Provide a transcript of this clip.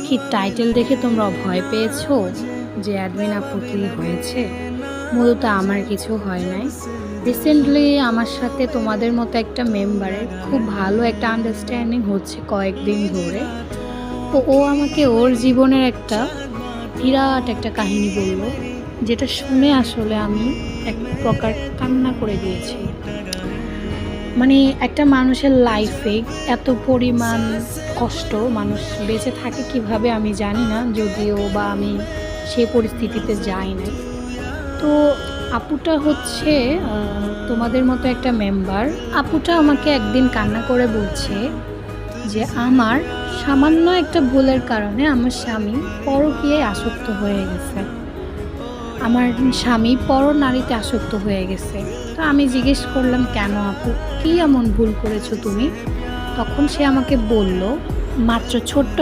কি টাইটেল দেখে তোমরা ভয় পেয়েছো যে অ্যাডমিন আপু কি হয়েছে? মূলত আমার কিছু হয় নাই। রিসেন্টলি আমার সাথে তোমাদের মতো একটা মেম্বারের খুব ভালো একটা আন্ডারস্ট্যান্ডিং হচ্ছে কয়েকদিন ধরে। তো ও আমাকে ওর জীবনের একটা বিরাট একটা কাহিনী বলল, যেটা শুনে আসলে আমি এক প্রকার কান্না করে দিয়েছি। মানে একটা মানুষের লাইফে এত পরিমাণ কষ্ট মানুষ বেঁচে থাকে কিভাবে আমি জানি না, যদিও বা আমি সেই পরিস্থিতিতে যাই নাই। তো আপুটা হচ্ছে তোমাদের মতো একটা মেম্বার। আপুটা আমাকে একদিন কান্না করে বলছে যে আমার সামান্য একটা ভুলের কারণে আমার স্বামী পরকীয়ায় আসক্ত হয়ে গেছে, আমার স্বামী পর নারীতে আসক্ত হয়ে গেছে। তো আমি জিজ্ঞেস করলাম, কেন আপু, কী এমন ভুল করেছো তুমি? তখন সে আমাকে বলল, মাত্র ছোট্ট